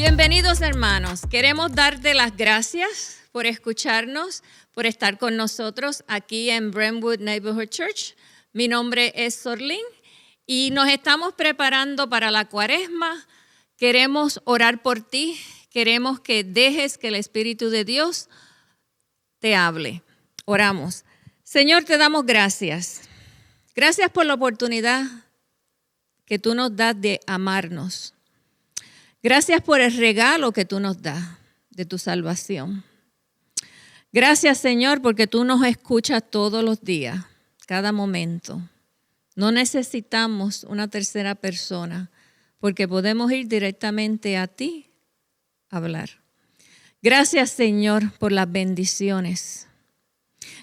Bienvenidos, hermanos. Queremos darte las gracias por escucharnos, por estar con nosotros aquí en Brentwood Neighborhood Church. Mi nombre es Sorlín y nos estamos preparando para la Cuaresma. Queremos orar por ti, queremos que dejes que el Espíritu de Dios te hable. Oramos. Señor, te damos gracias. Gracias por la oportunidad que tú nos das de amarnos. Gracias por el regalo que tú nos das de tu salvación. Gracias, Señor, porque tú nos escuchas todos los días, cada momento. No necesitamos una tercera persona porque podemos ir directamente a ti a hablar. Gracias, Señor, por las bendiciones.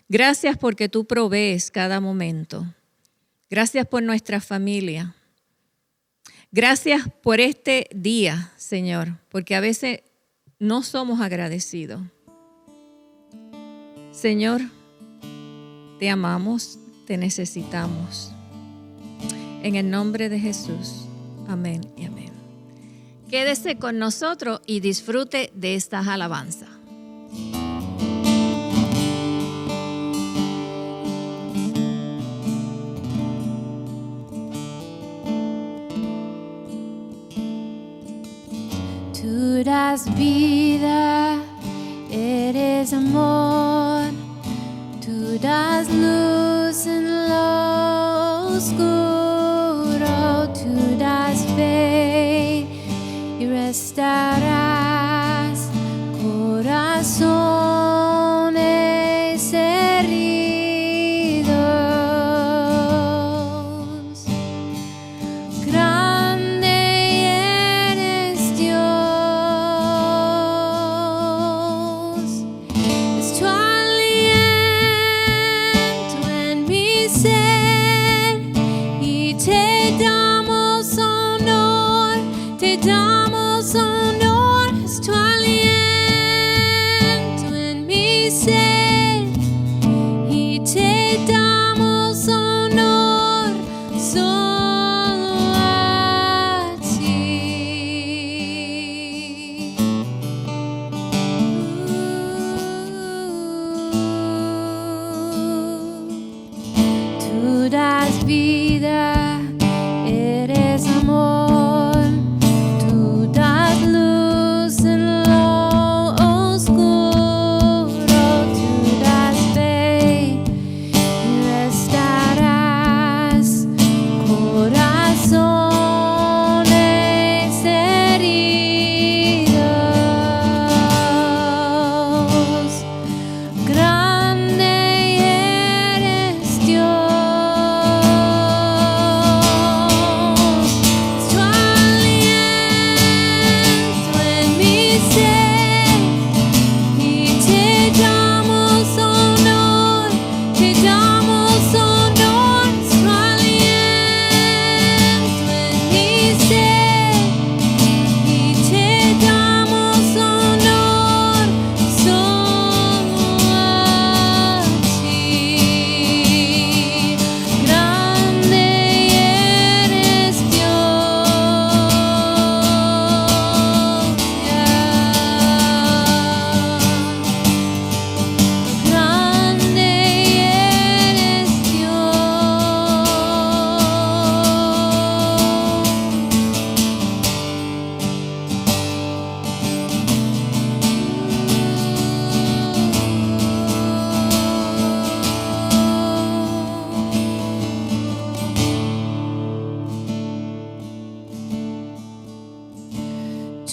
Gracias porque tú provees cada momento. Gracias por nuestra familia. Gracias por este día, Señor, porque a veces no somos agradecidos. Señor, te amamos, te necesitamos. En el nombre de Jesús, amén y amén. Quédese con nosotros y disfrute de estas alabanzas. Tú das vida, eres amor, tú das luz en lo oscuro, tú das fe y restaurarás corazones heridos. Grande eres Dios.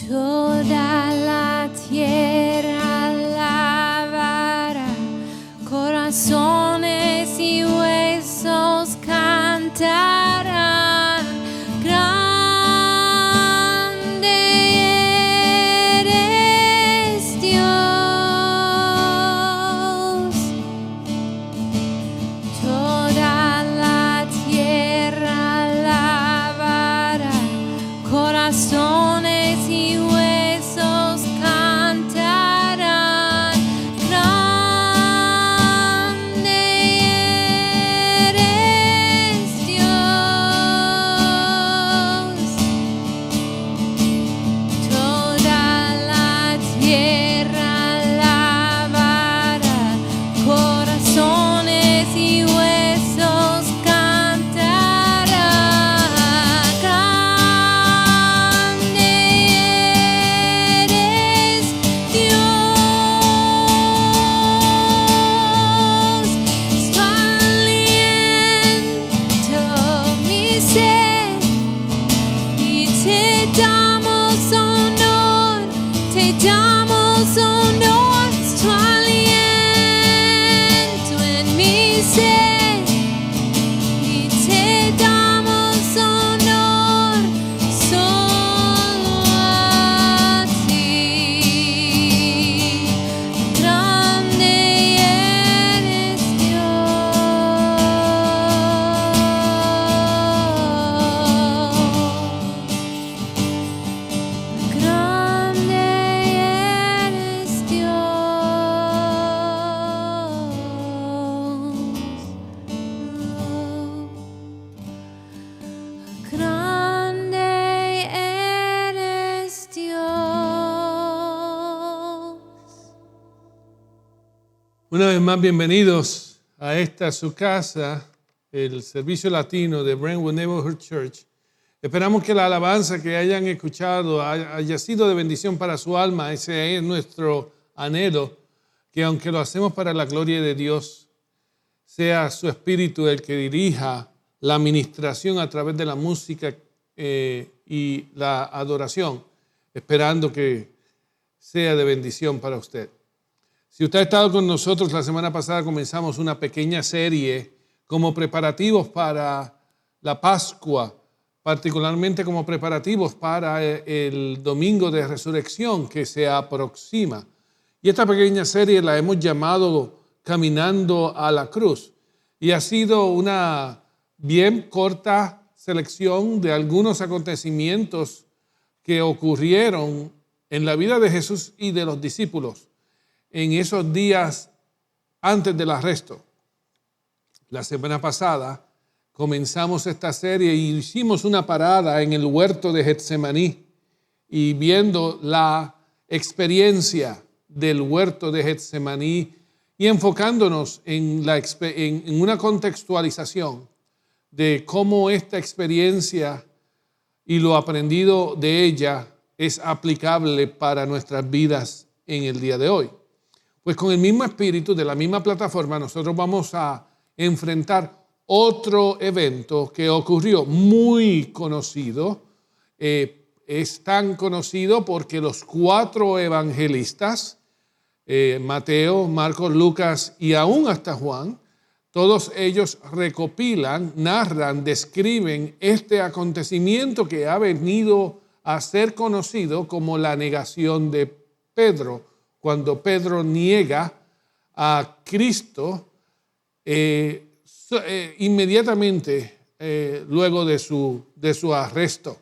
Toda la tierra alabará, corazones y huesos cantarán. Grande eres Dios. Toda la tierra alabará, corazones y huesos damos honor tu aliento en mi ser y te damos honor solo a ti. Grande eres Dios. Grande eres Dios. Grande eres Dios. Una vez más, bienvenidos a esta su casa, el servicio latino de Brentwood Neighborhood Church. Esperamos que la alabanza que hayan escuchado haya sido de bendición para su alma. Ese es nuestro anhelo, que aunque lo hacemos para la gloria de Dios, sea su espíritu el que dirija la administración a través de la música y la adoración, esperando que sea de bendición para usted. Si usted ha estado con nosotros, la semana pasada comenzamos una pequeña serie como preparativos para la Pascua, particularmente como preparativos para el Domingo de Resurrección que se aproxima. Y esta pequeña serie la hemos llamado Caminando a la Cruz. Y ha sido una bien corta selección de algunos acontecimientos que ocurrieron en la vida de Jesús y de los discípulos en esos días antes del arresto. La semana pasada comenzamos esta serie y hicimos una parada en el huerto de Getsemaní y viendo la experiencia del huerto de Getsemaní y enfocándonos en una contextualización de cómo esta experiencia y lo aprendido de ella es aplicable para nuestras vidas en el día de hoy. Pues con el mismo espíritu, de la misma plataforma, nosotros vamos a enfrentar otro evento que ocurrió muy conocido. Es tan conocido porque los 4 evangelistas, Mateo, Marcos, Lucas y aún hasta Juan, todos ellos recopilan, narran, describen este acontecimiento que ha venido a ser conocido como la negación de Pedro, cuando Pedro niega a Cristo inmediatamente luego de su arresto.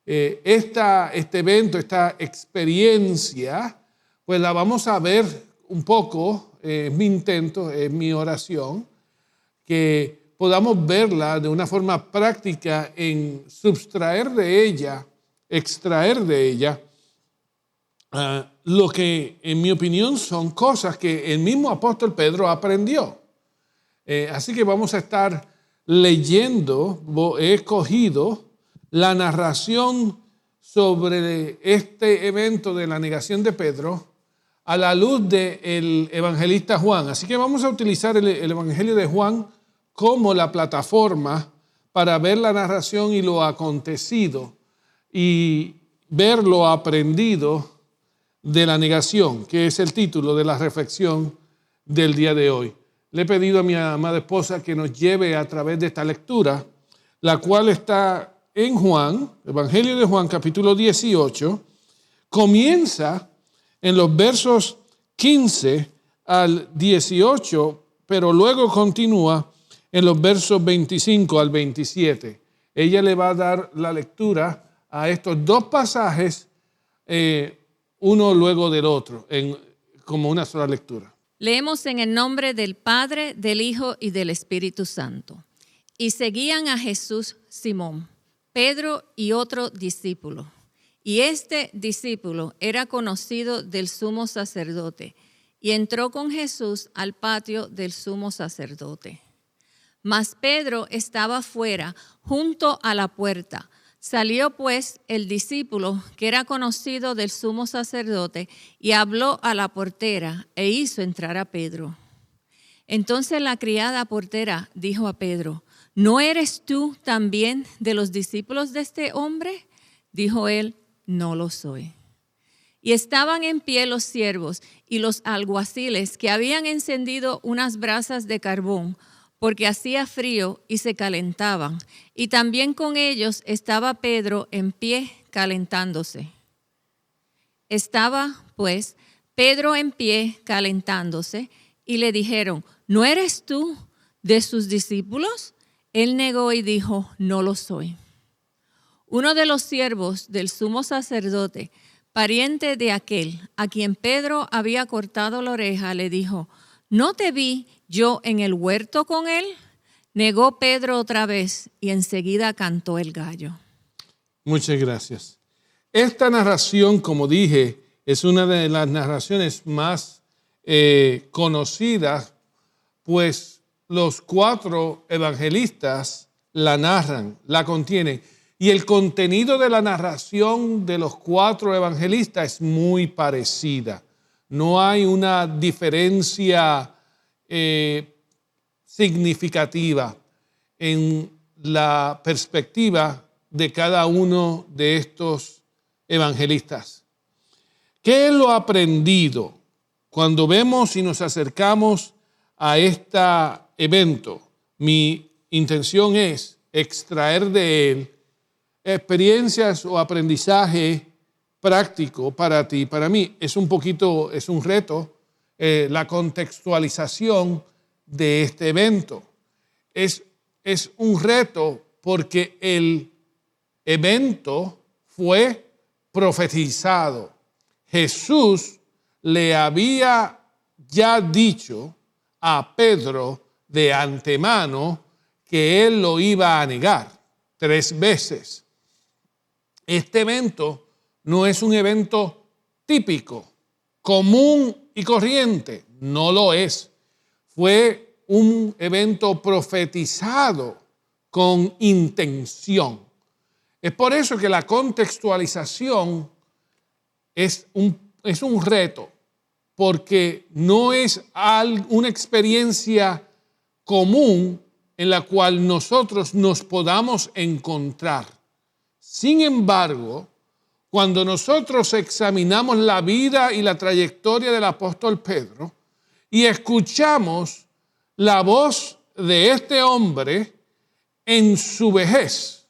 Este evento, esta experiencia, pues la vamos a ver un poco, es mi intento, es mi oración, que podamos verla de una forma práctica en extraer de ella lo que en mi opinión son cosas que el mismo apóstol Pedro aprendió. Así que vamos a estar leyendo, he escogido la narración sobre este evento de la negación de Pedro a la luz del evangelista Juan. Así que vamos a utilizar el evangelio de Juan como la plataforma para ver la narración y lo acontecido y ver lo aprendido de la negación, que es el título de la reflexión del día de hoy. Le he pedido a mi amada esposa que nos lleve a través de esta lectura, la cual está en Juan, Evangelio de Juan, capítulo 18, comienza en los versos 15 al 18, pero luego continúa en los versos 25 al 27. Ella le va a dar la lectura a estos 2 pasajes, uno luego del otro, como una sola lectura. Leemos en el nombre del Padre, del Hijo y del Espíritu Santo. Y seguían a Jesús Simón, Pedro y otro discípulo. Y este discípulo era conocido del sumo sacerdote y entró con Jesús al patio del sumo sacerdote. Mas Pedro estaba fuera, junto a la puerta. Salió pues el discípulo, que era conocido del sumo sacerdote, y habló a la portera e hizo entrar a Pedro. Entonces la criada portera dijo a Pedro: ¿No eres tú también de los discípulos de este hombre? Dijo él: No lo soy. Y estaban en pie los siervos y los alguaciles que habían encendido unas brasas de carbón, porque hacía frío y se calentaban. Y también con ellos estaba Pedro en pie calentándose. Estaba, pues, Pedro en pie calentándose, y le dijeron, ¿no eres tú de sus discípulos? Él negó y dijo, no lo soy. Uno de los siervos del sumo sacerdote, pariente de aquel a quien Pedro había cortado la oreja, le dijo, ¿no te vi yo en el huerto con él? Negó Pedro otra vez y enseguida cantó el gallo. Muchas gracias. Esta narración, como dije, es una de las narraciones más conocidas, pues los 4 evangelistas la narran, la contienen. Y el contenido de la narración de los 4 evangelistas es muy parecida. No hay una diferencia significativa en la perspectiva de cada uno de estos evangelistas. ¿Qué es lo aprendido cuando vemos y nos acercamos a este evento? Mi intención es extraer de él experiencias o aprendizaje práctico para ti, para mí. Es un reto, la contextualización de este evento. Es un reto porque el evento fue profetizado. Jesús le había ya dicho a Pedro de antemano que él lo iba a negar 3 veces. Este evento no es un evento típico, común y corriente. No lo es. Fue un evento profetizado con intención. Es por eso que la contextualización es un reto, porque no es una experiencia común en la cual nosotros nos podamos encontrar. Sin embargo, cuando nosotros examinamos la vida y la trayectoria del apóstol Pedro y escuchamos la voz de este hombre en su vejez,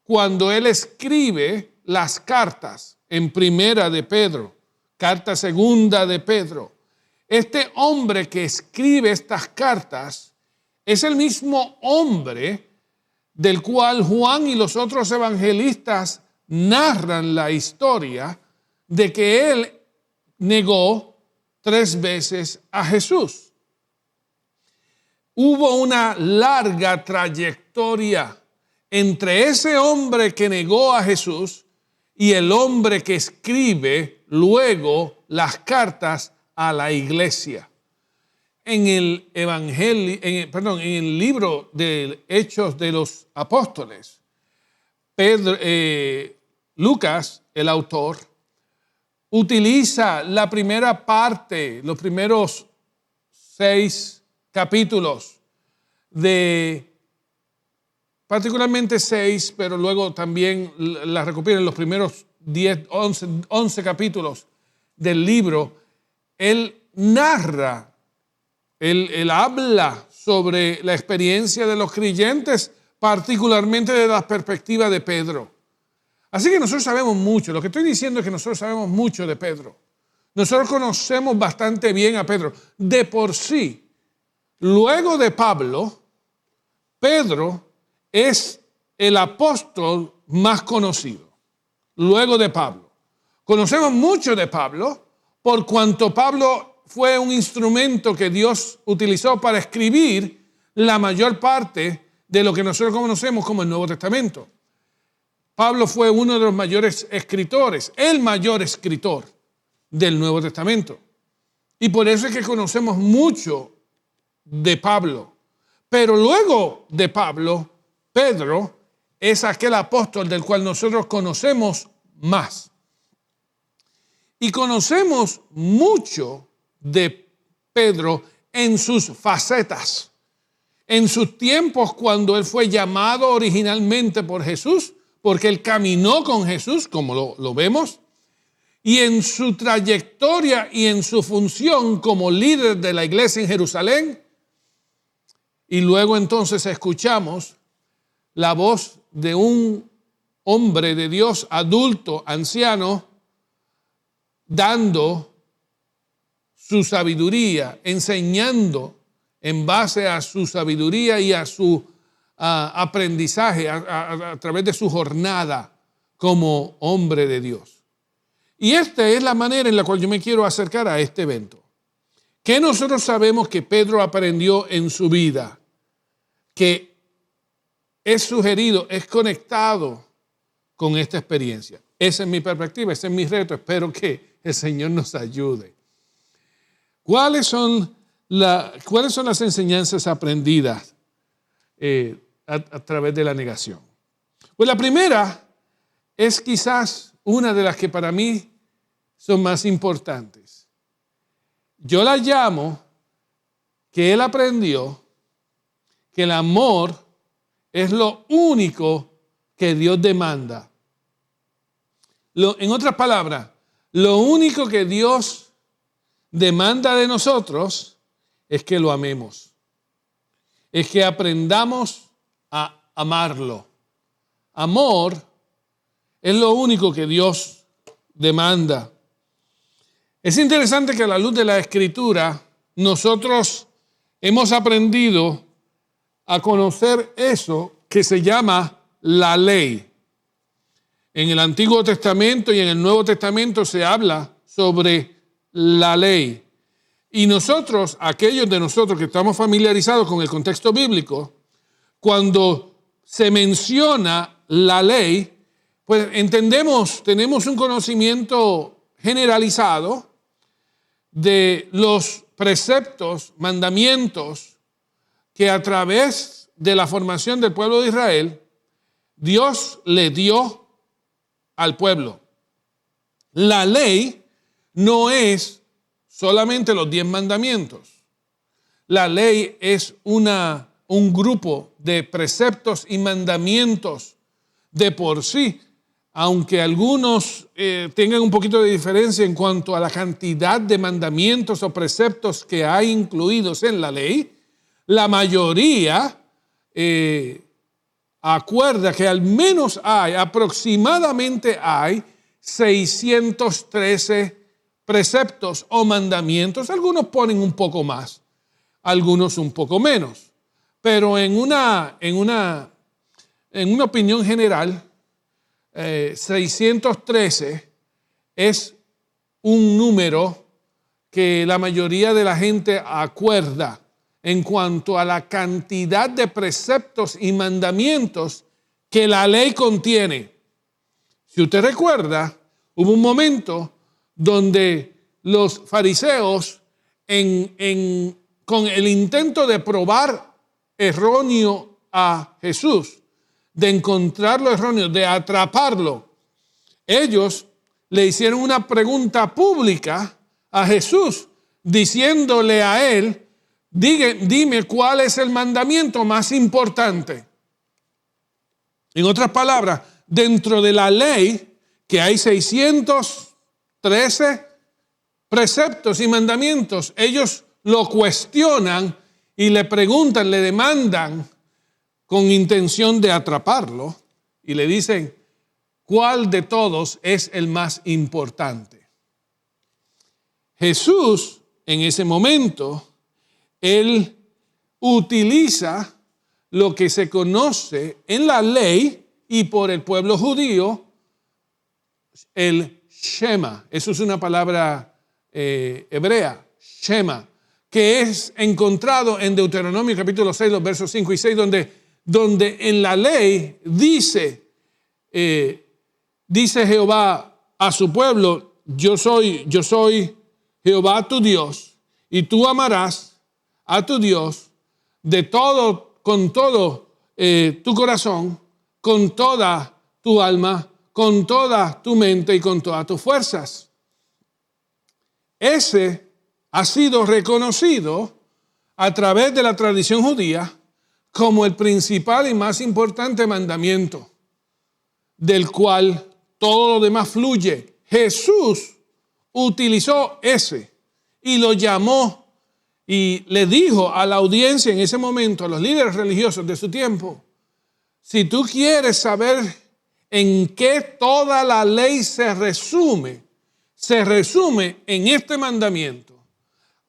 cuando él escribe las cartas en primera de Pedro, carta segunda de Pedro, este hombre que escribe estas cartas es el mismo hombre del cual Juan y los otros evangelistas narran la historia de que él negó 3 veces a Jesús. Hubo una larga trayectoria entre ese hombre que negó a Jesús y el hombre que escribe luego las cartas a la iglesia. En el libro de Hechos de los Apóstoles, Lucas, el autor, utiliza la primera parte, los primeros 6 capítulos particularmente 6, pero luego también la recopila en los primeros 11 capítulos del libro. Él narra, él habla sobre la experiencia de los creyentes, particularmente desde la perspectiva de Pedro. Así que nosotros sabemos mucho. Lo que estoy diciendo es que nosotros sabemos mucho de Pedro. Nosotros conocemos bastante bien a Pedro. De por sí, luego de Pablo, Pedro es el apóstol más conocido. Luego de Pablo. Conocemos mucho de Pablo por cuanto Pablo fue un instrumento que Dios utilizó para escribir la mayor parte de lo que nosotros conocemos como el Nuevo Testamento. Pablo fue uno de los mayores escritores, el mayor escritor del Nuevo Testamento. Y por eso es que conocemos mucho de Pablo. Pero luego de Pablo, Pedro es aquel apóstol del cual nosotros conocemos más. Y conocemos mucho de Pedro en sus facetas. En sus tiempos cuando él fue llamado originalmente por Jesús, porque él caminó con Jesús, como lo vemos. y en su trayectoria y en su función como líder de la iglesia en Jerusalén. Y luego entonces escuchamos la voz de un hombre de Dios adulto, anciano, dando su sabiduría, enseñando en base a su sabiduría y a su aprendizaje a través de su jornada como hombre de Dios. Y esta es la manera en la cual yo me quiero acercar a este evento. ¿Qué nosotros sabemos que Pedro aprendió en su vida? Que es sugerido, es conectado con esta experiencia. Esa es mi perspectiva, ese es mi reto. Espero que el Señor nos ayude. ¿Cuáles son las enseñanzas aprendidas a través de la negación? Pues la primera es quizás una de las que para mí son más importantes. Yo la llamo que él aprendió que el amor es lo único que Dios demanda. En otras palabras, lo único que Dios demanda de nosotros es que lo amemos. Es que aprendamos a amarlo. Amor es lo único que Dios demanda. Es interesante que a la luz de la Escritura nosotros hemos aprendido a conocer eso que se llama la ley. En el Antiguo Testamento y en el Nuevo Testamento se habla sobre la ley. Y nosotros, aquellos de nosotros que estamos familiarizados con el contexto bíblico, cuando se menciona la ley, pues entendemos, tenemos un conocimiento generalizado de los preceptos, mandamientos que a través de la formación del pueblo de Israel, Dios le dio al pueblo. La ley no es solamente los 10 mandamientos. La ley es un grupo de preceptos y mandamientos de por sí. Aunque algunos tengan un poquito de diferencia en cuanto a la cantidad de mandamientos o preceptos que hay incluidos en la ley, la mayoría acuerda que al menos aproximadamente hay 613 preceptos o mandamientos. Algunos ponen un poco más, algunos un poco menos. Pero en una opinión general, 613 es un número que la mayoría de la gente acuerda en cuanto a la cantidad de preceptos y mandamientos que la ley contiene. Si usted recuerda, hubo un momento donde los fariseos, con el intento de probar erróneo a Jesús, de encontrarlo erróneo, de atraparlo, ellos le hicieron una pregunta pública a Jesús, diciéndole a él, dime cuál es el mandamiento más importante. En otras palabras, dentro de la ley, que hay 613 preceptos y mandamientos, ellos lo cuestionan y le preguntan, le demandan, con intención de atraparlo, y le dicen, ¿cuál de todos es el más importante? Jesús, en ese momento, él utiliza lo que se conoce en la ley y por el pueblo judío, el Shema. Eso es una palabra hebrea, Shema, que es encontrado en Deuteronomio capítulo 6, los versos 5 y 6, donde en la ley dice Jehová a su pueblo, yo soy Jehová tu Dios, y tú amarás a tu Dios con todo tu corazón, con toda tu alma, con toda tu mente y con todas tus fuerzas. Ese ha sido reconocido a través de la tradición judía como el principal y más importante mandamiento, del cual todo lo demás fluye. Jesús utilizó ese y lo llamó y le dijo a la audiencia en ese momento, a los líderes religiosos de su tiempo, si tú quieres saber en qué toda la ley se resume en este mandamiento.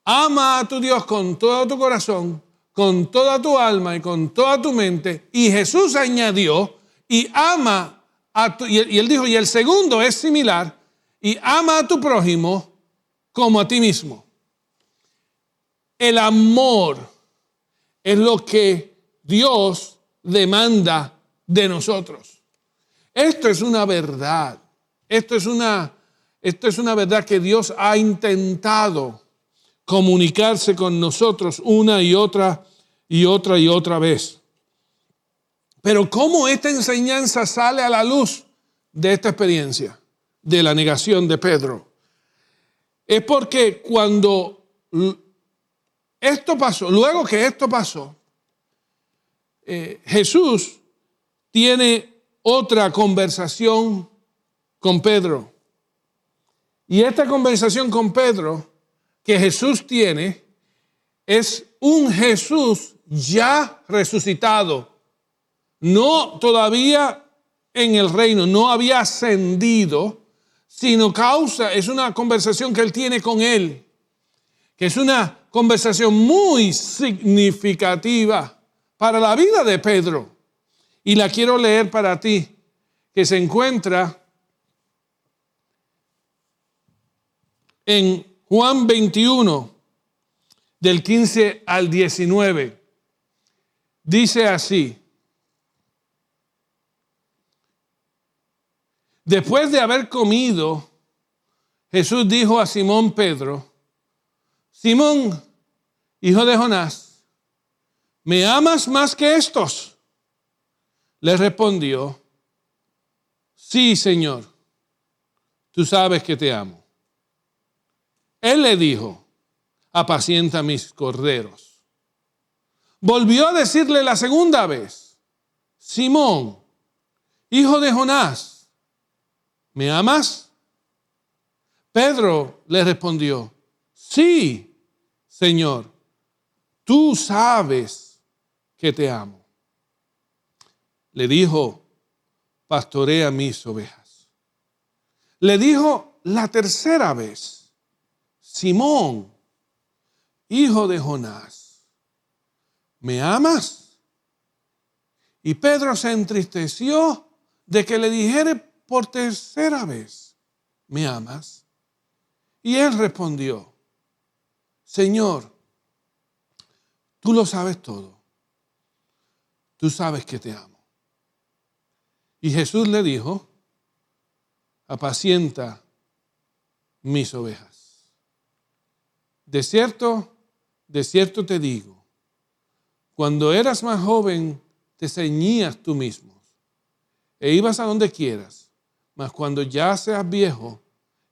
Ama a tu Dios con todo tu corazón, con toda tu alma y con toda tu mente. Y Jesús añadió, y él dijo, y el segundo es similar, y ama a tu prójimo como a ti mismo. El amor es lo que Dios demanda de nosotros. Esto es una verdad. Esto es una verdad que Dios ha intentado comunicarse con nosotros una y otra vez. Pero ¿cómo esta enseñanza sale a la luz de esta experiencia de la negación de Pedro? Es porque cuando esto pasó, luego que esto pasó, Jesús tiene otra conversación con Pedro. Y esta conversación con Pedro que Jesús tiene es un Jesús ya resucitado. No todavía en el reino, no había ascendido, sino es una conversación que él tiene con él, que es una conversación muy significativa para la vida de Pedro. Y la quiero leer para ti, que se encuentra en Juan 21, del 15 al 19. Dice así: después de haber comido, Jesús dijo a Simón Pedro: Simón, hijo de Jonás, ¿me amas más que estos? Le respondió: sí, Señor, tú sabes que te amo. Él le dijo: apacienta mis corderos. Volvió a decirle la segunda vez: Simón, hijo de Jonás, ¿me amas? Pedro le respondió: sí, Señor, tú sabes que te amo. Le dijo: pastorea mis ovejas. Le dijo la tercera vez: Simón, hijo de Jonás, ¿me amas? Y Pedro se entristeció de que le dijere por tercera vez: ¿me amas? Y él respondió: Señor, tú lo sabes todo. Tú sabes que te amo. Y Jesús le dijo: apacienta mis ovejas. De cierto te digo, cuando eras más joven te ceñías tú mismo e ibas a donde quieras, mas cuando ya seas viejo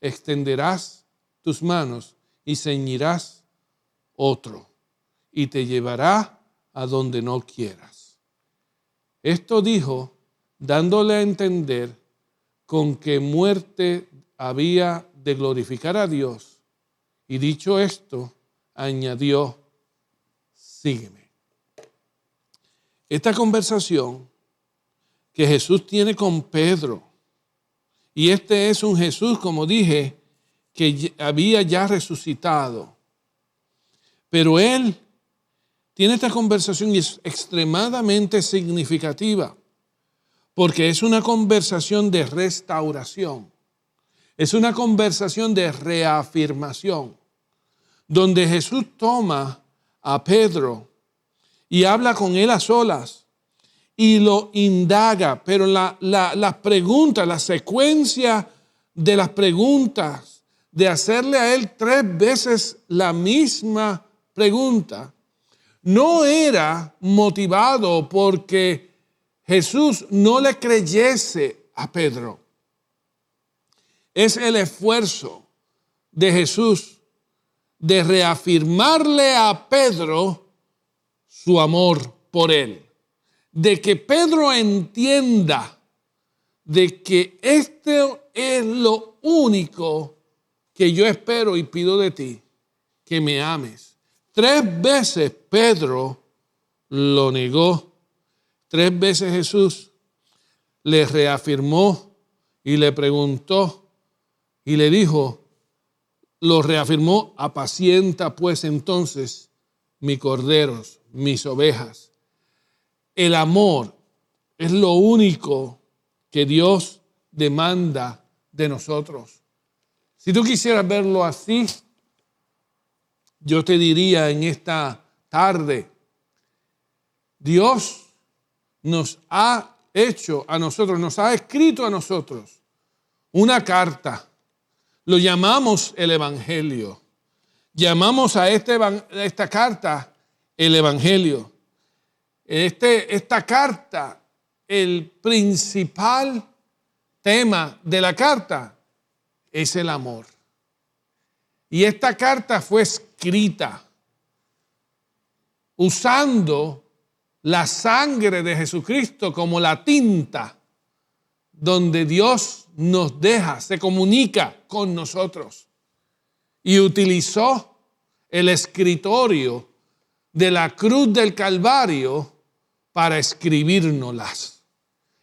extenderás tus manos y ceñirás otro y te llevará a donde no quieras. Esto dijo, dándole a entender con qué muerte había de glorificar a Dios. Y dicho esto, añadió: sígueme. Esta conversación que Jesús tiene con Pedro, y este es un Jesús, como dije, que había ya resucitado. Pero él tiene esta conversación y es extremadamente significativa, porque es una conversación de restauración. Es una conversación de reafirmación, donde Jesús toma a Pedro y habla con él a solas y lo indaga. Pero las preguntas, la secuencia de las preguntas, de hacerle a él 3 veces la misma pregunta, no era motivado porque Jesús no le creyese a Pedro. Es el esfuerzo de Jesús de reafirmarle a Pedro su amor por él. De que Pedro entienda de que este es lo único que yo espero y pido de ti, que me ames. 3 veces Pedro lo negó. 3 veces Jesús le reafirmó y le preguntó y le dijo, lo reafirmó: apacienta pues entonces mis corderos, mis ovejas. El amor es lo único que Dios demanda de nosotros. Si tú quisieras verlo así, yo te diría en esta tarde, Dios nos ha hecho a nosotros, nos ha escrito a nosotros una carta. Lo llamamos el Evangelio. Llamamos a esta carta el Evangelio. Esta carta, el principal tema de la carta es el amor. Y esta carta fue escrita usando la sangre de Jesucristo como la tinta donde Dios nos deja, se comunica con nosotros. Y utilizó el escritorio de la cruz del Calvario para escribírnoslas.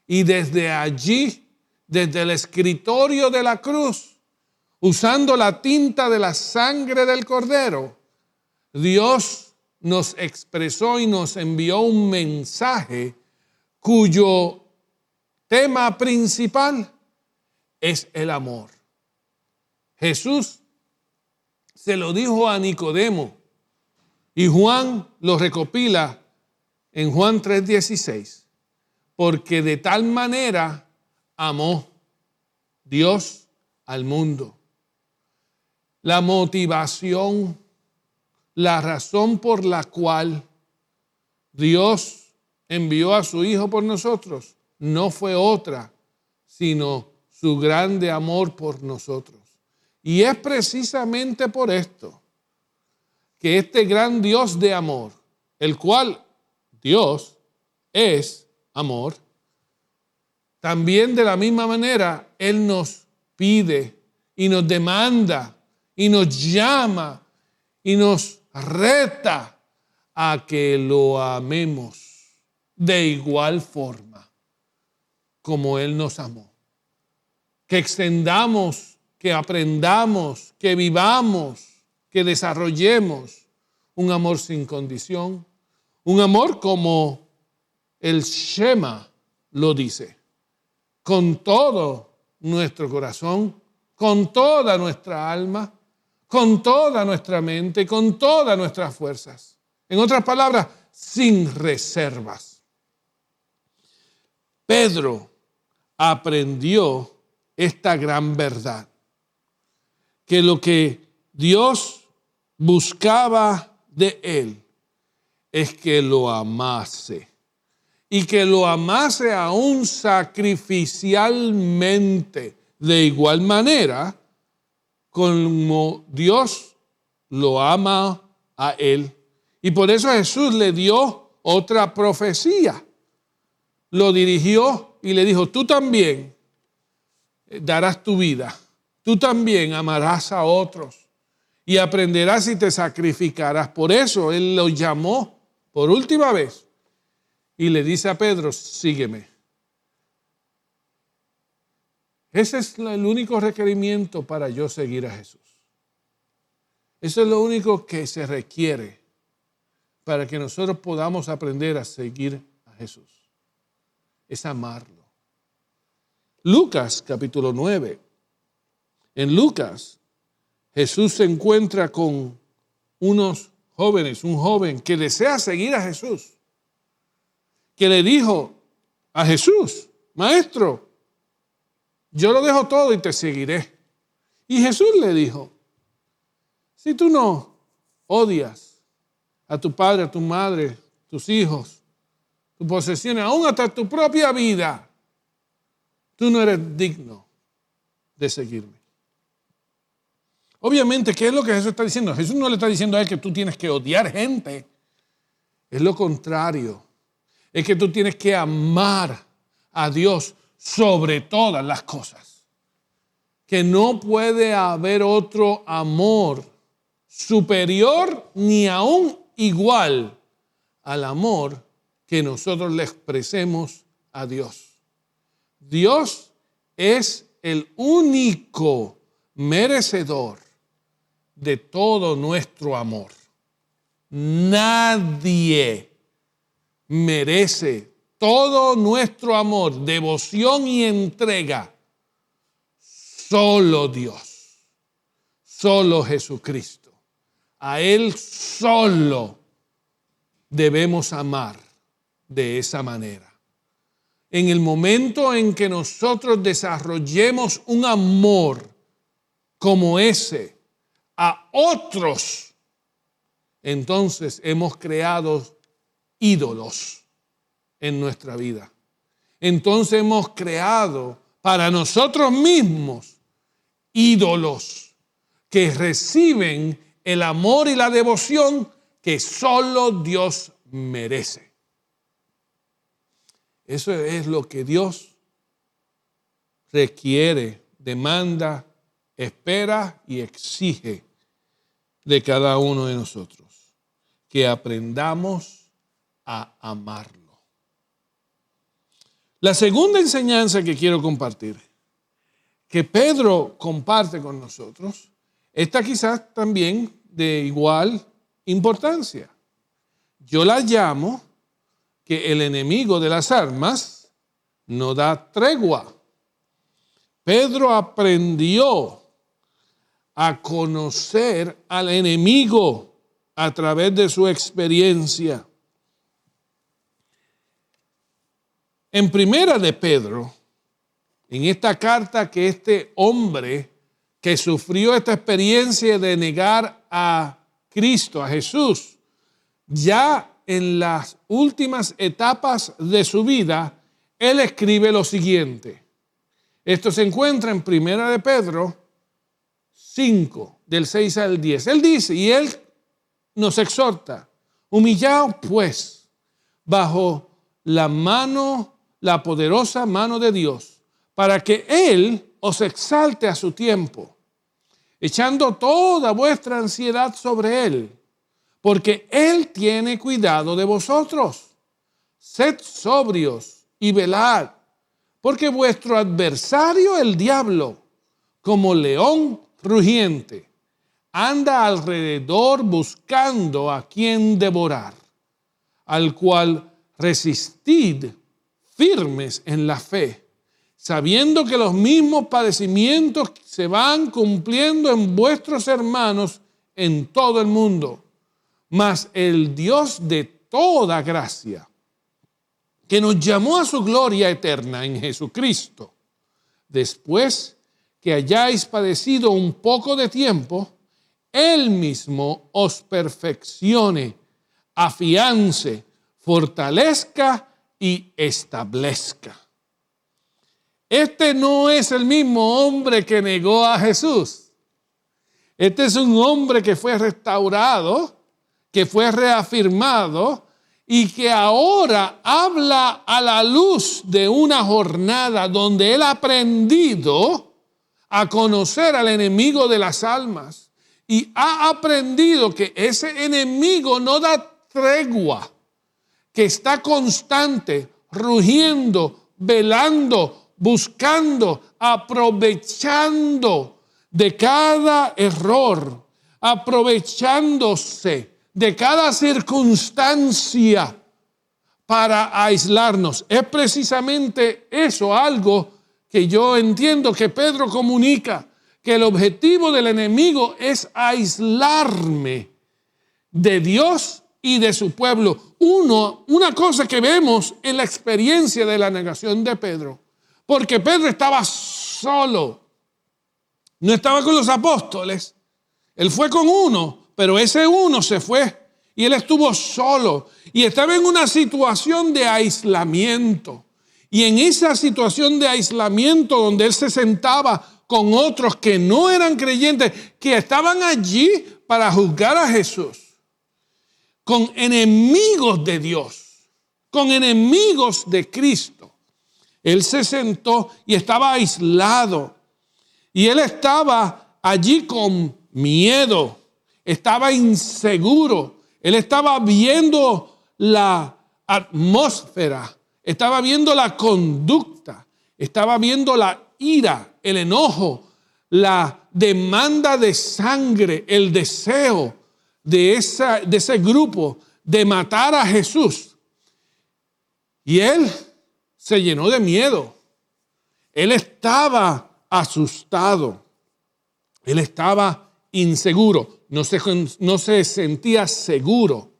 Y desde allí, desde el escritorio de la cruz, usando la tinta de la sangre del Cordero, Dios nos expresó y nos envió un mensaje cuyo tema principal es el amor. Jesús se lo dijo a Nicodemo y Juan lo recopila en Juan 3:16, porque de tal manera amó Dios al mundo. La motivación, la razón por la cual Dios envió a su Hijo por nosotros no fue otra, sino su grande amor por nosotros. Y es precisamente por esto que este gran Dios de amor, el cual Dios es amor, también de la misma manera Él nos pide y nos demanda y nos llama y nos reta a que lo amemos de igual forma como Él nos amó. Que extendamos, que aprendamos, que vivamos, que desarrollemos un amor sin condición, un amor como el Shema lo dice, con todo nuestro corazón, con toda nuestra alma, con toda nuestra mente, con todas nuestras fuerzas. En otras palabras, sin reservas. Pedro aprendió esta gran verdad, que lo que Dios buscaba de él es que lo amase y que lo amase aún sacrificialmente, de igual manera como Dios lo ama a él. Y por eso Jesús le dio otra profecía. Lo dirigió y le dijo: tú también darás tu vida. Tú también amarás a otros y aprenderás y te sacrificarás. Por eso Él lo llamó por última vez y le dice a Pedro: sígueme. Ese es el único requerimiento para yo seguir a Jesús. Eso es lo único que se requiere para que nosotros podamos aprender a seguir a Jesús. Es amarlo. Lucas capítulo 9. En Lucas, Jesús se encuentra con unos jóvenes, un joven que desea seguir a Jesús, que le dijo a Jesús: maestro, yo lo dejo todo y te seguiré. Y Jesús le dijo: si tú no odias a tu padre, a tu madre, tus hijos, tus posesiones, aún hasta tu propia vida, tú no eres digno de seguirme. Obviamente, ¿qué es lo que Jesús está diciendo? Jesús no le está diciendo a él que tú tienes que odiar gente. Es lo contrario. Es que tú tienes que amar a Dios sobre todas las cosas. que no puede haber otro amor superior ni aún igual al amor que nosotros le expresemos a Dios. Dios es el único merecedor de todo nuestro amor. Nadie merece todo nuestro amor, devoción y entrega. Solo Dios, solo Jesucristo. A Él solo debemos amar de esa manera. En el momento en que nosotros desarrollemos un amor como ese a otros, entonces hemos creado ídolos en nuestra vida. Entonces hemos creado para nosotros mismos ídolos que reciben el amor y la devoción que solo Dios merece. Eso es lo que Dios requiere, demanda, espera y exige de cada uno de nosotros. Que aprendamos a amarlo. La segunda enseñanza que quiero compartir, que Pedro comparte con nosotros, esta quizás también de igual importancia. Yo la llamo que el enemigo de las almas no da tregua. Pedro aprendió a conocer al enemigo a través de su experiencia. En primera de Pedro, en esta carta que este hombre que sufrió esta experiencia de negar a Cristo, a Jesús, ya en las últimas etapas de su vida, él escribe lo siguiente. Esto se encuentra en primera de Pedro 5, del 6 al 10. Él dice, y él nos exhorta, humillaos pues bajo la poderosa mano de Dios, para que Él os exalte a su tiempo, echando toda vuestra ansiedad sobre Él, porque Él tiene cuidado de vosotros. Sed sobrios y velad, porque vuestro adversario, el diablo, como león rugiente, anda alrededor buscando a quien devorar, al cual resistid firmes en la fe, sabiendo que los mismos padecimientos se van cumpliendo en vuestros hermanos en todo el mundo. Mas el Dios de toda gracia, que nos llamó a su gloria eterna en Jesucristo, después que hayáis padecido un poco de tiempo, Él mismo os perfeccione, afiance, fortalezca y establezca. Este no es el mismo hombre que negó a Jesús. Este es un hombre que fue restaurado, que fue reafirmado y que ahora habla a la luz de una jornada donde él ha aprendido a conocer al enemigo de las almas y ha aprendido que ese enemigo no da tregua, que está constante, rugiendo, velando, buscando, aprovechando de cada error, aprovechándose de cada circunstancia para aislarnos. Es precisamente eso algo que yo entiendo que Pedro comunica, que el objetivo del enemigo es aislarme de Dios y de su pueblo. Una cosa que vemos en la experiencia de la negación de Pedro, porque Pedro estaba solo, no estaba con los apóstoles, él fue con uno, pero ese uno se fue y él estuvo solo y estaba en una situación de aislamiento. Y en esa situación de aislamiento donde él se sentaba con otros que no eran creyentes, que estaban allí para juzgar a Jesús, con enemigos de Dios, con enemigos de Cristo, él se sentó y estaba aislado. Y él estaba allí con miedo, estaba inseguro. Él estaba viendo la atmósfera, estaba viendo la conducta, estaba viendo la ira, el enojo, la demanda de sangre, el deseo de ese grupo de matar a Jesús. Y él se llenó de miedo. Él estaba asustado. Él estaba inseguro. No se sentía seguro.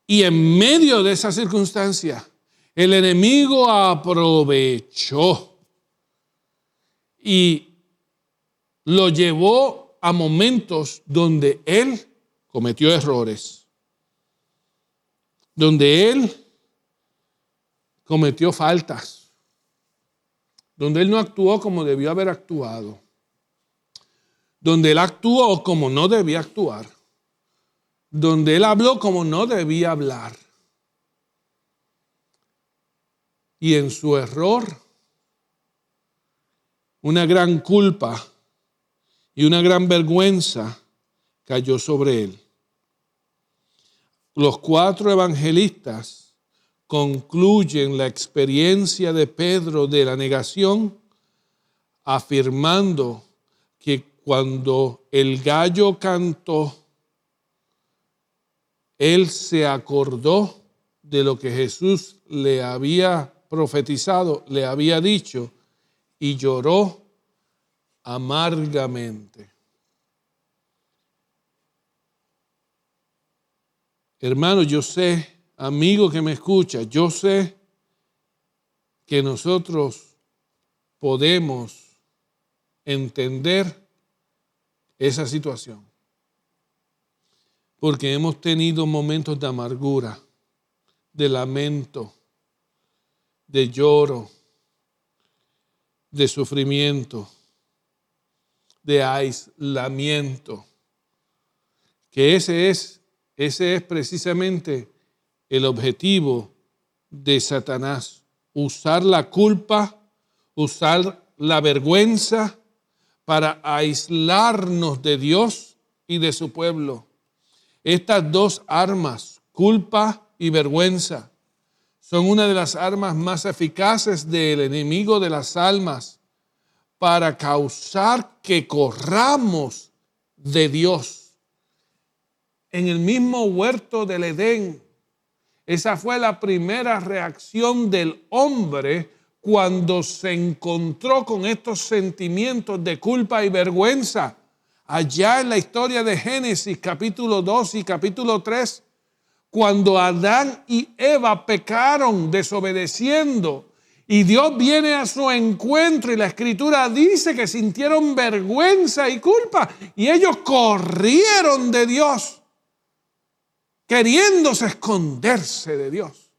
Y en medio de esa circunstancia, el enemigo aprovechó y lo llevó a momentos donde él cometió errores, donde él cometió faltas, donde él no actuó como debió haber actuado, donde él actuó como no debía actuar, donde él habló como no debía hablar. Y en su error, una gran culpa y una gran vergüenza cayó sobre él. Los 4 evangelistas concluyen la experiencia de Pedro de la negación afirmando que cuando el gallo cantó, él se acordó de lo que Jesús le había profetizado, le había dicho, y lloró amargamente. Hermano, yo sé, amigo que me escucha, yo sé que nosotros podemos entender esa situación, porque hemos tenido momentos de amargura, de lamento, de lloro, de sufrimiento, de aislamiento, que ese es precisamente el objetivo de Satanás, usar la culpa, usar la vergüenza para aislarnos de Dios y de su pueblo. Estas 2 armas, culpa y vergüenza, son una de las armas más eficaces del enemigo de las almas para causar que corramos de Dios. En el mismo huerto del Edén, esa fue la primera reacción del hombre cuando se encontró con estos sentimientos de culpa y vergüenza. Allá en la historia de Génesis, capítulo 2 y capítulo 3, cuando Adán y Eva pecaron desobedeciendo y Dios viene a su encuentro y la Escritura dice que sintieron vergüenza y culpa y ellos corrieron de Dios, queriéndose esconderse de Dios.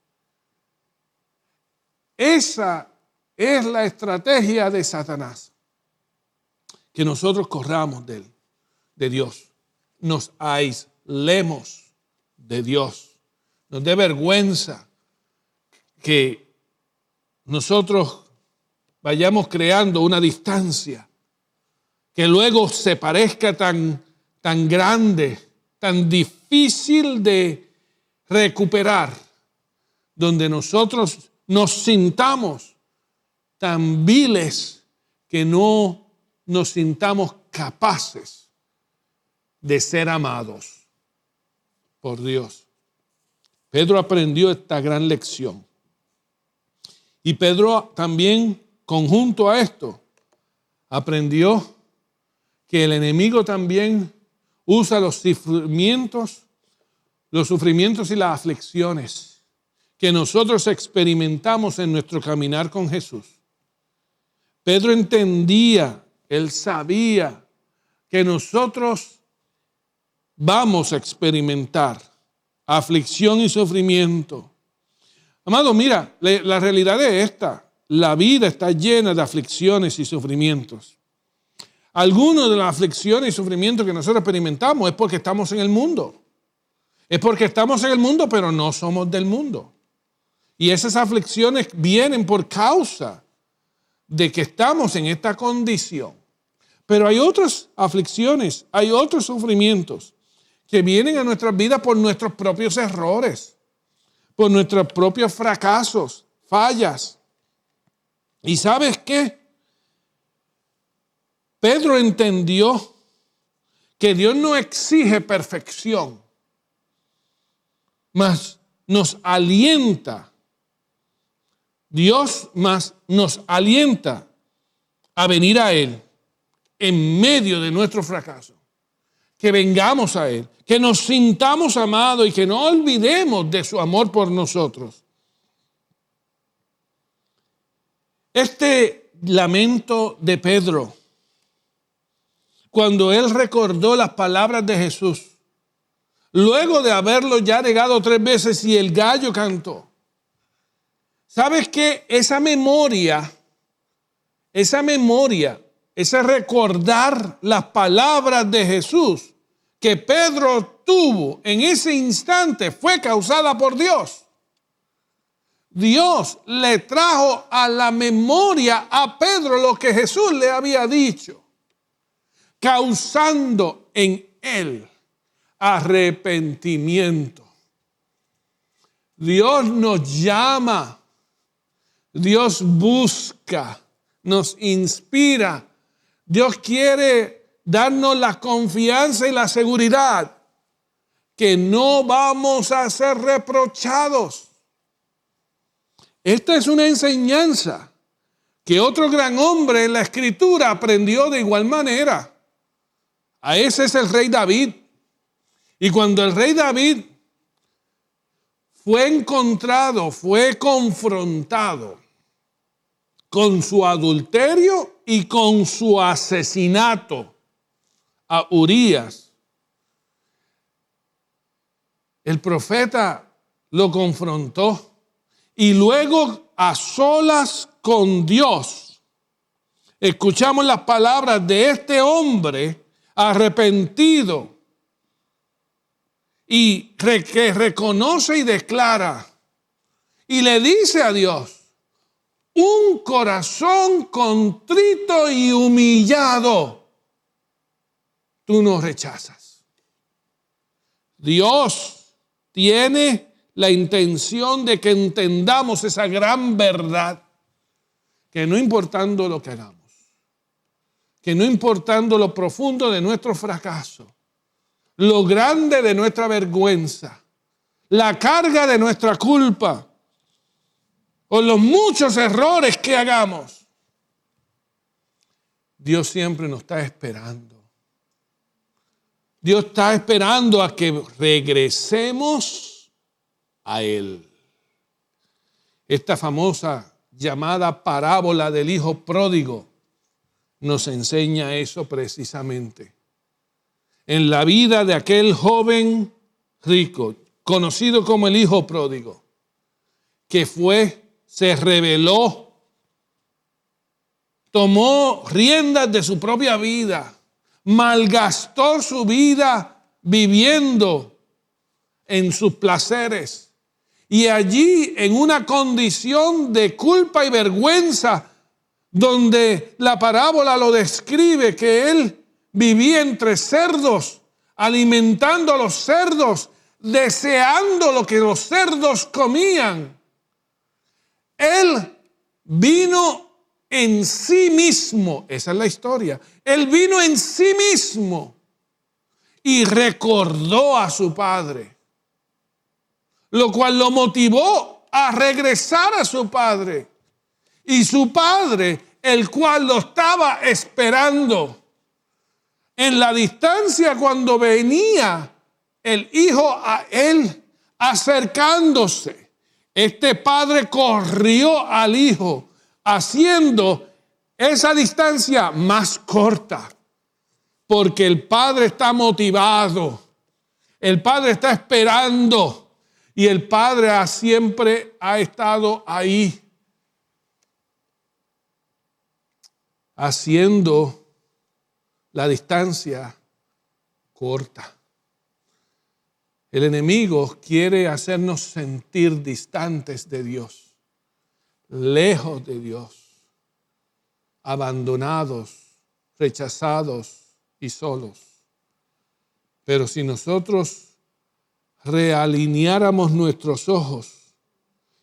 Esa es la estrategia de Satanás, que nosotros corramos de él, de Dios, nos aislemos de Dios, nos dé vergüenza que nosotros vayamos creando una distancia que luego se parezca tan grande, tan difícil de recuperar, donde nosotros nos sintamos tan viles que no nos sintamos capaces de ser amados por Dios. Pedro aprendió esta gran lección. Y Pedro también, conjunto a esto, aprendió que el enemigo también usa los sufrimientos y las aflicciones que nosotros experimentamos en nuestro caminar con Jesús. Pedro entendía, él sabía que nosotros vamos a experimentar aflicción y sufrimiento. Amado, mira, la realidad es esta. La vida está llena de aflicciones y sufrimientos. Algunas de las aflicciones y sufrimientos que nosotros experimentamos es porque estamos en el mundo. Es porque estamos en el mundo, pero no somos del mundo. Y esas aflicciones vienen por causa de que estamos en esta condición. Pero hay otras aflicciones, hay otros sufrimientos que vienen a nuestras vidas por nuestros propios errores, por nuestros propios fracasos, fallas. ¿Y sabes qué? Pedro entendió que Dios no exige perfección, mas nos alienta. Dios más nos alienta a venir a Él en medio de nuestro fracaso. Que vengamos a Él, que nos sintamos amados y que no olvidemos de su amor por nosotros. Este lamento de Pedro, cuando él recordó las palabras de Jesús, luego de haberlo ya negado 3 veces y el gallo cantó. ¿Sabes qué? Esa memoria, ese recordar las palabras de Jesús que Pedro tuvo en ese instante fue causada por Dios. Dios le trajo a la memoria a Pedro lo que Jesús le había dicho, causando en él arrepentimiento. Dios nos llama, Dios busca, nos inspira. Dios quiere darnos la confianza y la seguridad que no vamos a ser reprochados. Esta es una enseñanza que otro gran hombre en la Escritura aprendió de igual manera. A ese es el rey David. Y cuando el rey David fue encontrado, fue confrontado con su adulterio y con su asesinato a Urías, el profeta lo confrontó y luego a solas con Dios escuchamos las palabras de este hombre arrepentido y que reconoce y declara y le dice a Dios: un corazón contrito y humillado tú no rechazas. Dios tiene la intención de que entendamos esa gran verdad, que no importando lo que hagamos, que no importando lo profundo de nuestro fracaso, lo grande de nuestra vergüenza, la carga de nuestra culpa o los muchos errores que hagamos, Dios siempre nos está esperando. Dios está esperando a que regresemos a Él. Esta famosa llamada parábola del hijo pródigo nos enseña eso precisamente. En la vida de aquel joven rico, conocido como el hijo pródigo, que se rebeló, tomó riendas de su propia vida, malgastó su vida viviendo en sus placeres. Y allí, en una condición de culpa y vergüenza, donde la parábola lo describe, que él vivía entre cerdos, alimentando a los cerdos, deseando lo que los cerdos comían. Él vino en sí mismo, esa es la historia, él vino en sí mismo y recordó a su padre, lo cual lo motivó a regresar a su padre. Y su padre, el cual lo estaba esperando en la distancia cuando venía el hijo a él acercándose, este padre corrió al hijo haciendo esa distancia más corta, porque el padre está motivado, el padre está esperando y el padre siempre ha estado ahí haciendo la distancia corta. El enemigo quiere hacernos sentir distantes de Dios, lejos de Dios. abandonados, rechazados y solos. Pero si nosotros realineáramos nuestros ojos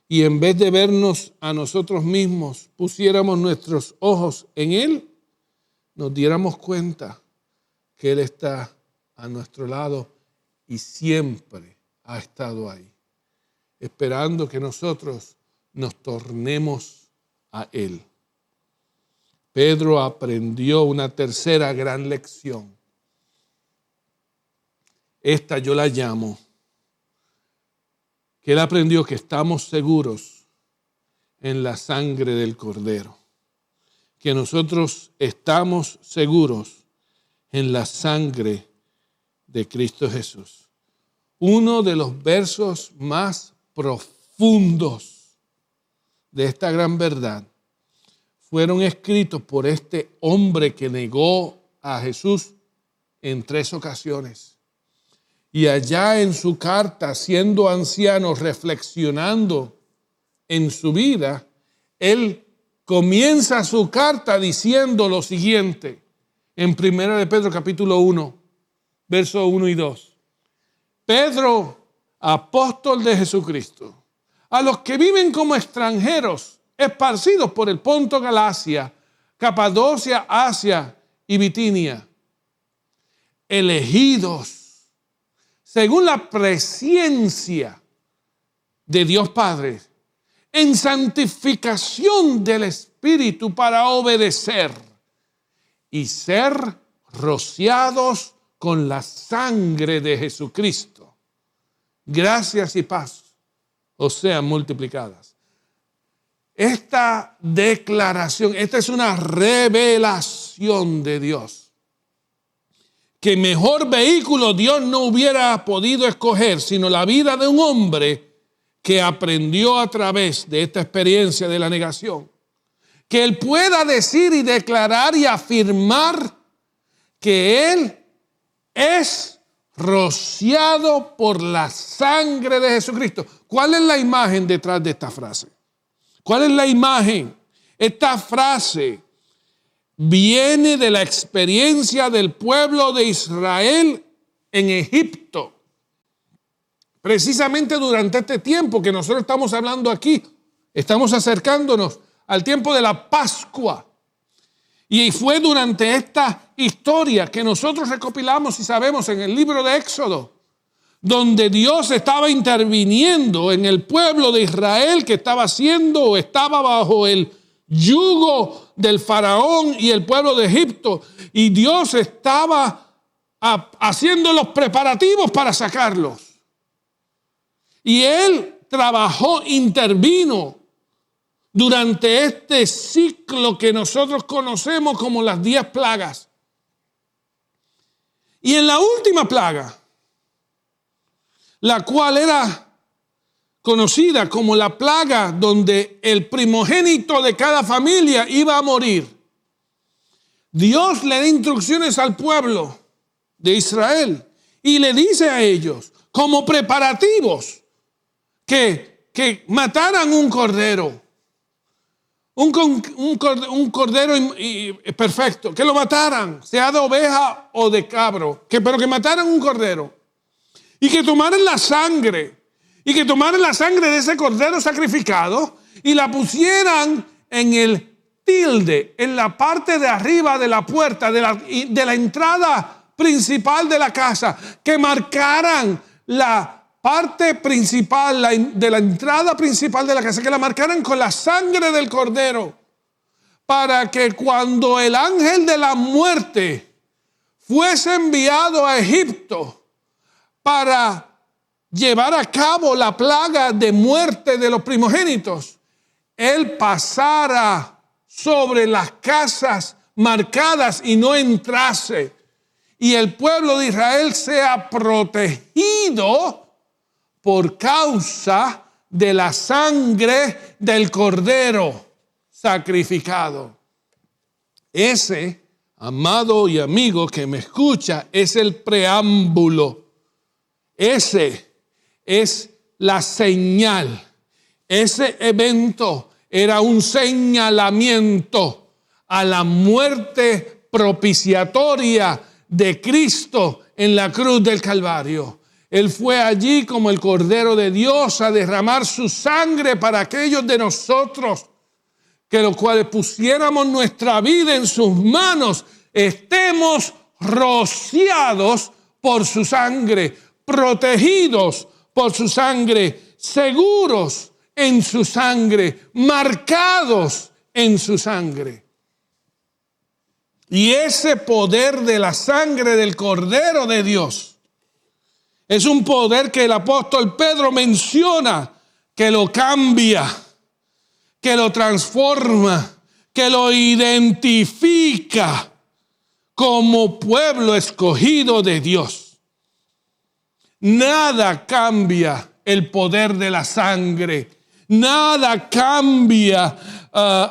y en vez de vernos a nosotros mismos, pusiéramos nuestros ojos en Él, nos diéramos cuenta que Él está a nuestro lado y siempre ha estado ahí, esperando que nosotros nos tornemos a Él. Pedro aprendió una tercera gran lección. Esta yo la llamo, que él aprendió que estamos seguros en la sangre del Cordero, que nosotros estamos seguros en la sangre de Cristo Jesús. Uno de los versos más profundos de esta gran verdad fueron escritos por este hombre que negó a Jesús en 3 ocasiones. Y allá en su carta, siendo anciano, reflexionando en su vida, él comienza su carta diciendo lo siguiente, en 1 de Pedro capítulo 1, versos 1 y 2. Pedro, apóstol de Jesucristo, a los que viven como extranjeros, esparcidos por el Ponto, Galacia, Capadocia, Asia y Bitinia, elegidos según la presciencia de Dios Padre, en santificación del Espíritu para obedecer y ser rociados con la sangre de Jesucristo. Gracias y paz os sean multiplicadas. Esta declaración, esta es una revelación de Dios. Que mejor vehículo Dios no hubiera podido escoger, sino la vida de un hombre que aprendió a través de esta experiencia de la negación. Que él pueda decir y declarar y afirmar que él es rociado por la sangre de Jesucristo. ¿Cuál es la imagen detrás de esta frase? ¿Cuál es la imagen? Esta frase viene de la experiencia del pueblo de Israel en Egipto. Precisamente durante este tiempo que nosotros estamos hablando aquí, estamos acercándonos al tiempo de la Pascua. Y fue durante esta historia que nosotros recopilamos y sabemos en el libro de Éxodo, donde Dios estaba interviniendo en el pueblo de Israel que estaba haciendo o estaba bajo el yugo del faraón y el pueblo de Egipto, y Dios estaba haciendo los preparativos para sacarlos. Y Él trabajó, intervino durante este ciclo que nosotros conocemos como las 10 plagas. Y en la última plaga, la cual era conocida como la plaga donde el primogénito de cada familia iba a morir, Dios le da instrucciones al pueblo de Israel y le dice a ellos, como preparativos, que mataran un cordero, un cordero perfecto, que lo mataran, sea de oveja o de cabro, pero que mataran un cordero y que tomaran la sangre. Y que tomaran la sangre de ese cordero sacrificado y la pusieran en el tilde, en la parte de arriba de la puerta, de la entrada principal de la casa. Que marcaran la parte principal, de la entrada principal de la casa, que la marcaran con la sangre del cordero. Para que cuando el ángel de la muerte fuese enviado a Egipto para llevar a cabo la plaga de muerte de los primogénitos, él pasara sobre las casas marcadas y no entrase, y el pueblo de Israel sea protegido por causa de la sangre del cordero sacrificado. Ese, amado y amigo que me escucha, es el preámbulo. Ese es la señal. Ese evento era un señalamiento a la muerte propiciatoria de Cristo en la cruz del Calvario. Él fue allí como el Cordero de Dios a derramar su sangre para aquellos de nosotros que los cuales pusiéramos nuestra vida en sus manos, estemos rociados por su sangre, protegidos por su sangre, seguros en su sangre, marcados en su sangre. Y ese poder de la sangre del Cordero de Dios es un poder que el apóstol Pedro menciona, que lo cambia, que lo transforma, que lo identifica como pueblo escogido de Dios. Nada cambia el poder de la sangre. Nada cambia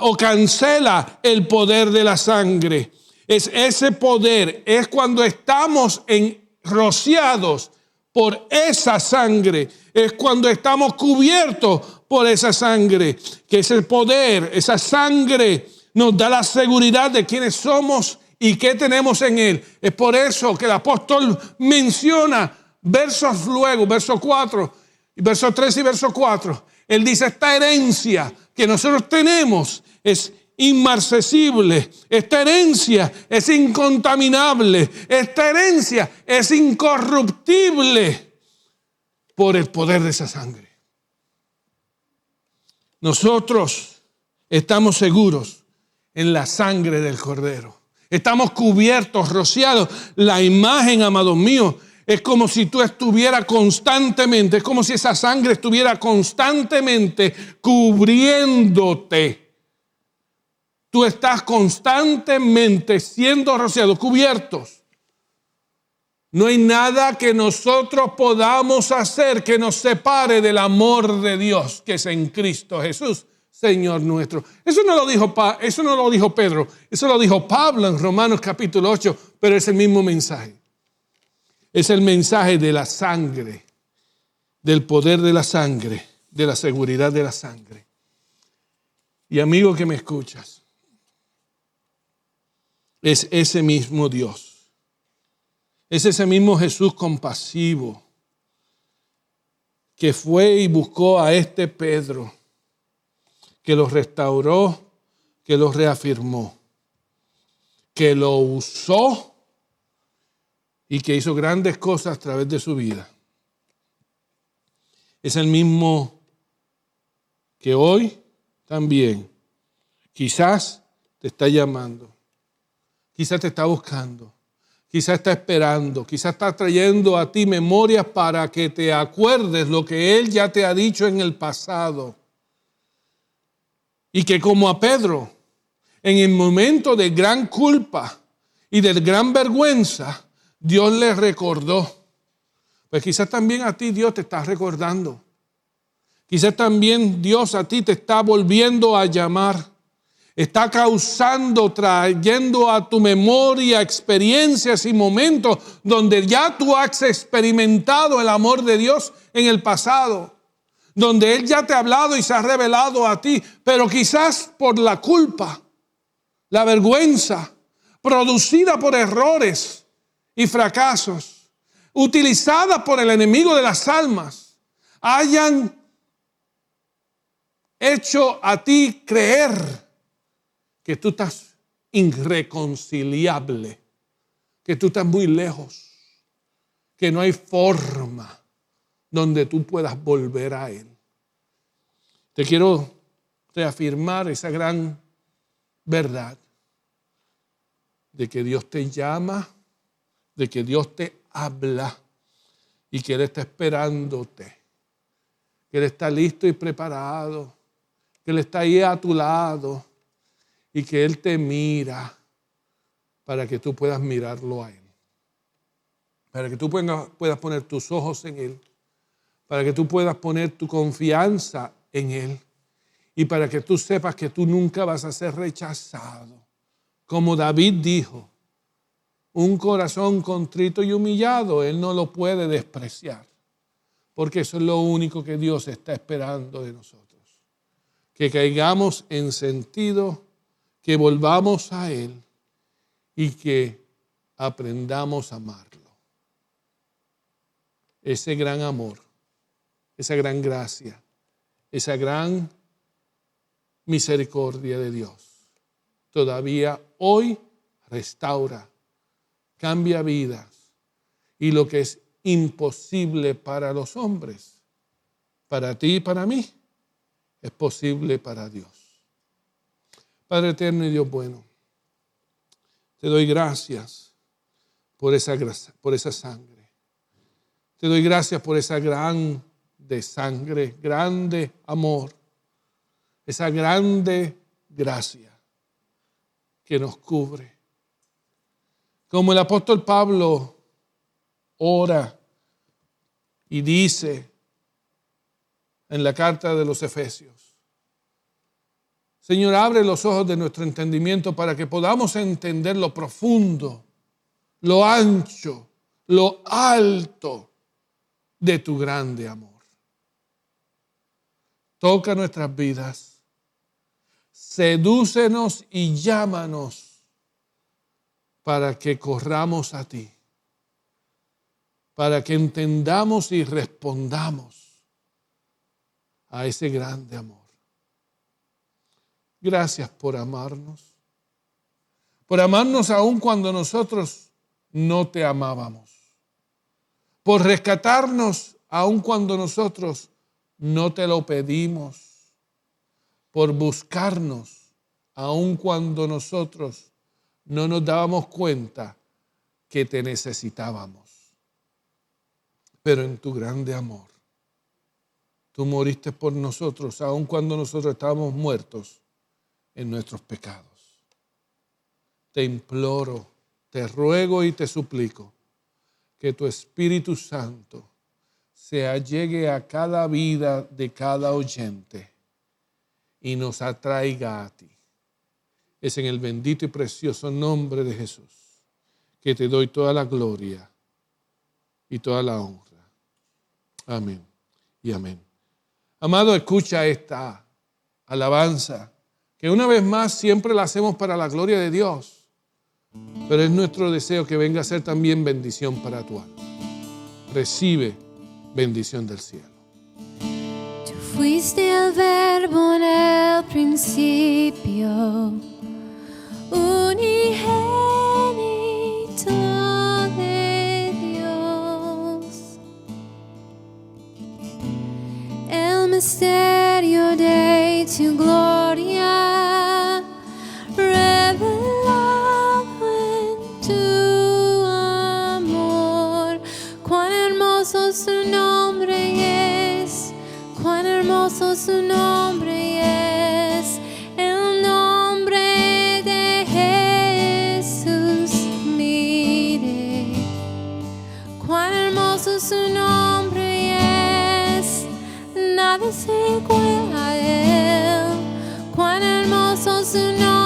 o cancela el poder de la sangre. Ese poder es cuando estamos rociados por esa sangre, es cuando estamos cubiertos por esa sangre, que ese poder, esa sangre nos da la seguridad de quiénes somos y qué tenemos en Él. Es por eso que el apóstol menciona versos luego, verso 4, verso 3 y verso 4. Él dice, esta herencia que nosotros tenemos es inmarcesible, esta herencia es incontaminable, esta herencia es incorruptible por el poder de esa sangre. Nosotros estamos seguros en la sangre del Cordero. Estamos cubiertos, rociados. La imagen, amados míos, es como si tú estuvieras constantemente, es como si esa sangre estuviera constantemente cubriéndote. Tú estás constantemente siendo rociado, cubiertos. No hay nada que nosotros podamos hacer que nos separe del amor de Dios, que es en Cristo Jesús, Señor nuestro. Eso no lo dijo Pedro, eso lo dijo Pablo en Romanos capítulo 8, pero es el mismo mensaje. Es el mensaje de la sangre, del poder de la sangre, de la seguridad de la sangre. Y amigo que me escuchas, es ese mismo Dios. Es ese mismo Jesús compasivo que fue y buscó a este Pedro, que lo restauró, que lo reafirmó, que lo usó y que hizo grandes cosas a través de su vida. Es el mismo que hoy también quizás te está llamando. Quizás te está buscando, quizás está esperando, quizás está trayendo a ti memorias para que te acuerdes lo que Él ya te ha dicho en el pasado. Y que como a Pedro, en el momento de gran culpa y de gran vergüenza, Dios le recordó. Pues quizás también a ti Dios te está recordando. Quizás también Dios a ti te está volviendo a llamar. Está trayendo a tu memoria experiencias y momentos donde ya tú has experimentado el amor de Dios en el pasado, donde Él ya te ha hablado y se ha revelado a ti, pero quizás por la culpa, la vergüenza producida por errores y fracasos, utilizada por el enemigo de las almas, hayan hecho a ti creer que tú estás irreconciliable, que tú estás muy lejos, que no hay forma donde tú puedas volver a Él. Te quiero reafirmar esa gran verdad de que Dios te llama, de que Dios te habla y que Él está esperándote, que Él está listo y preparado, que Él está ahí a tu lado y que Él te mira para que tú puedas mirarlo a Él, para que tú puedas poner tus ojos en Él, para que tú puedas poner tu confianza en Él y para que tú sepas que tú nunca vas a ser rechazado. Como David dijo, un corazón contrito y humillado, Él no lo puede despreciar, porque eso es lo único que Dios está esperando de nosotros, que caigamos en sentido, que volvamos a Él y que aprendamos a amarlo. Ese gran amor, esa gran gracia, esa gran misericordia de Dios todavía hoy restaura, cambia vidas, y lo que es imposible para los hombres, para ti y para mí, es posible para Dios. Padre eterno y Dios bueno, te doy gracias por esa sangre. Te doy gracias por esa grande sangre, grande amor, esa grande gracia que nos cubre. Como el apóstol Pablo ora y dice en la carta de los Efesios: Señor, abre los ojos de nuestro entendimiento para que podamos entender lo profundo, lo ancho, lo alto de tu grande amor. Toca nuestras vidas, sedúcenos y llámanos para que corramos a ti, para que entendamos y respondamos a ese grande amor. Gracias por amarnos aun cuando nosotros no te amábamos, por rescatarnos aun cuando nosotros no te lo pedimos, por buscarnos aun cuando nosotros no nos dábamos cuenta que te necesitábamos. Pero en tu grande amor, tú moriste por nosotros aun cuando nosotros estábamos muertos en nuestros pecados. Te imploro, te ruego y te suplico que tu Espíritu Santo se allegue a cada vida de cada oyente y nos atraiga a ti. Es en el bendito y precioso nombre de Jesús que te doy toda la gloria y toda la honra. Amén y amén. Amado, escucha esta alabanza, que una vez más siempre la hacemos para la gloria de Dios, pero es nuestro deseo que venga a ser también bendición para tu alma. Recibe bendición del cielo. Tú fuiste el verbo en el principio, unigénito de Dios. El misterio de tu gloria revelado en tu amor. Cuán hermoso su nombre es, cuán hermoso su nombre es, el nombre de Jesús. Mire, cuán hermoso su nombre es, nada se iguala a él. Cuán hermoso su nombre.